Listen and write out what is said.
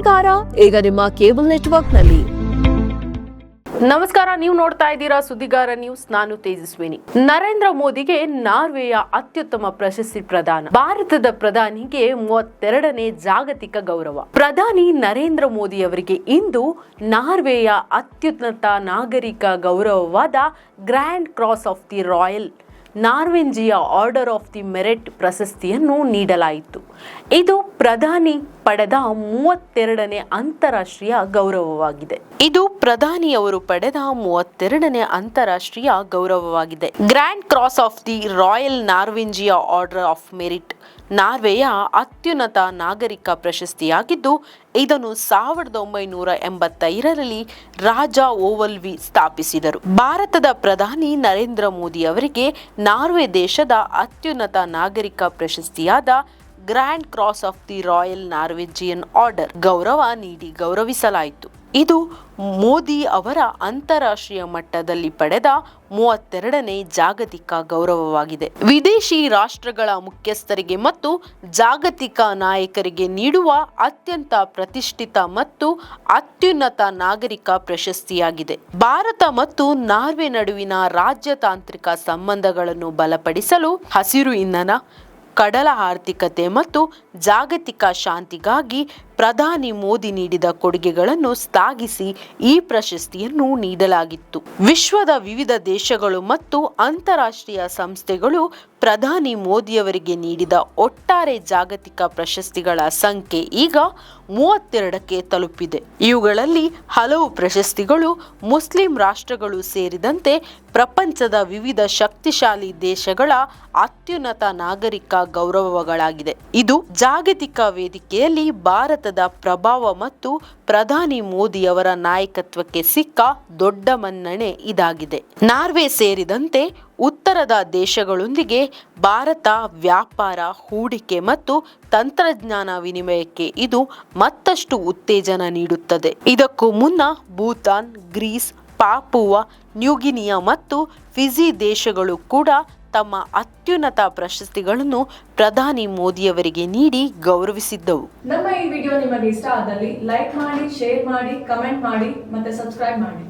ಸುದ್ದಿಗಾರ ಈಗ ನಿಮ್ಮ ಕೇಬಲ್ ನೆಟ್ವರ್ಕ್ನಲ್ಲಿ. ನಮಸ್ಕಾರ, ನೀವು ನೋಡ್ತಾ ಇದ್ದೀರಾ ಸುದ್ದಿಗಾರ ನ್ಯೂಸ್. ನಾನು ತೇಜಸ್ವಿನಿ. ನರೇಂದ್ರ ಮೋದಿಗೆ ನಾರ್ವೆಯ ಅತ್ಯುತ್ತಮ ಪ್ರಶಸ್ತಿ ಪ್ರದಾನ. ಭಾರತದ ಪ್ರಧಾನಿಗೆ 32ನೇ ಜಾಗತಿಕ ಗೌರವ. ಪ್ರಧಾನಿ ನರೇಂದ್ರ ಮೋದಿ ಅವರಿಗೆ ಇಂದು ನಾರ್ವೆಯ ಅತ್ಯುನ್ನತ ನಾಗರಿಕ ಗೌರವವಾದ Grand Cross of the Royal Norwegian Order of the Merit ಪ್ರಶಸ್ತಿಯನ್ನು ನೀಡಲಾಯಿತು. ಇದು ಪ್ರಧಾನಿ ಪಡೆದ 32ನೇ ಅಂತಾರಾಷ್ಟ್ರೀಯ ಗೌರವವಾಗಿದೆ. Grand Cross of the Royal Norwegian Order of Merit ನಾರ್ವೆಯ ಅತ್ಯುನ್ನತ ನಾಗರಿಕ ಪ್ರಶಸ್ತಿಯಾಗಿದ್ದು, ಇದನ್ನು 1985ರಲ್ಲಿ ರಾಜ ಓವಲ್ವಿ ಸ್ಥಾಪಿಸಿದರು. ಭಾರತದ ಪ್ರಧಾನಿ ನರೇಂದ್ರ ಮೋದಿ ಅವರಿಗೆ ನಾರ್ವೆ ದೇಶದ ಅತ್ಯುನ್ನತ ನಾಗರಿಕ ಪ್ರಶಸ್ತಿಯಾದ Grand Cross of the Royal Norwegian Order ಗೌರವ ನೀಡಿ ಗೌರವಿಸಲಾಯಿತು. ಇದು ಮೋದಿ ಅವರ ಅಂತಾರಾಷ್ಟ್ರೀಯ ಮಟ್ಟದಲ್ಲಿ ಪಡೆದ 32ನೇ ಜಾಗತಿಕ ಗೌರವವಾಗಿದೆ. ವಿದೇಶಿ ರಾಷ್ಟ್ರಗಳ ಮುಖ್ಯಸ್ಥರಿಗೆ ಮತ್ತು ಜಾಗತಿಕ ನಾಯಕರಿಗೆ ನೀಡುವ ಅತ್ಯಂತ ಪ್ರತಿಷ್ಠಿತ ಮತ್ತು ಅತ್ಯುನ್ನತ ನಾಗರಿಕ ಪ್ರಶಸ್ತಿಯಾಗಿದೆ. ಭಾರತ ಮತ್ತು ನಾರ್ವೆ ನಡುವಿನ ರಾಜತಾಂತ್ರಿಕ ಸಂಬಂಧಗಳನ್ನು ಬಲಪಡಿಸಲು, ಹಸಿರು ಇಂಧನ, ಕಡಲ ಆರ್ಥಿಕತೆ ಮತ್ತು ಜಾಗತಿಕ ಶಾಂತಿಗಾಗಿ ಪ್ರಧಾನಿ ಮೋದಿ ನೀಡಿದ ಕೊಡುಗೆಗಳನ್ನು ಶ್ಲಾಘಿಸಿ ಈ ಪ್ರಶಸ್ತಿಯನ್ನು ನೀಡಲಾಗಿತ್ತು. ವಿಶ್ವದ ವಿವಿಧ ದೇಶಗಳು ಮತ್ತು ಅಂತಾರಾಷ್ಟ್ರೀಯ ಸಂಸ್ಥೆಗಳು ಪ್ರಧಾನಿ ಮೋದಿಯವರಿಗೆ ನೀಡಿದ ಒಟ್ಟಾರೆ ಜಾಗತಿಕ ಪ್ರಶಸ್ತಿಗಳ ಸಂಖ್ಯೆ ಈಗ 32ಕ್ಕೆ ತಲುಪಿದೆ. ಇವುಗಳಲ್ಲಿ ಹಲವು ಪ್ರಶಸ್ತಿಗಳು ಮುಸ್ಲಿಂ ರಾಷ್ಟ್ರಗಳು ಸೇರಿದಂತೆ ಪ್ರಪಂಚದ ವಿವಿಧ ಶಕ್ತಿಶಾಲಿ ದೇಶಗಳ ಅತ್ಯುನ್ನತ ನಾಗರಿಕ ಗೌರವಗಳಾಗಿದೆ. ಇದು ಜಾಗತಿಕ ವೇದಿಕೆಯಲ್ಲಿ ಭಾರತದ ಪ್ರಭಾವ ಮತ್ತು ಪ್ರಧಾನಿ ಮೋದಿಯವರ ನಾಯಕತ್ವಕ್ಕೆ ಸಿಕ್ಕ ದೊಡ್ಡ ಮನ್ನಣೆ ಇದಾಗಿದೆ. ನಾರ್ವೆ ಸೇರಿದಂತೆ ಉತ್ತರದ ದೇಶಗಳೊಂದಿಗೆ ಭಾರತ ವ್ಯಾಪಾರ, ಹೂಡಿಕೆ ಮತ್ತು ತಂತ್ರಜ್ಞಾನ ವಿನಿಮಯಕ್ಕೆ ಇದು ಮತ್ತಷ್ಟು ಉತ್ತೇಜನ ನೀಡುತ್ತದೆ. ಇದಕ್ಕೂ ಮುನ್ನ ಭೂತಾನ್, ಗ್ರೀಸ್, ಪಾಪುವಾ ನ್ಯೂಗಿನಿಯಾ ಮತ್ತು ಫಿಜಿ ದೇಶಗಳು ಕೂಡ ತಮ್ಮ ಅತ್ಯುನ್ನತ ಪ್ರಶಸ್ತಿಗಳನ್ನು ಪ್ರಧಾನಿ ಮೋದಿಯವರಿಗೆ ನೀಡಿ ಗೌರವಿಸಿದ್ದವು. ನಮ್ಮ ಈ ವಿಡಿಯೋ ನಿಮಗೆ ಇಷ್ಟ ಆದಲ್ಲಿ ಲೈಕ್ ಮಾಡಿ, ಶೇರ್ ಮಾಡಿ, ಕಮೆಂಟ್ ಮಾಡಿ ಮತ್ತೆ ಸಬ್ಸ್ಕ್ರೈಬ್ ಮಾಡಿ.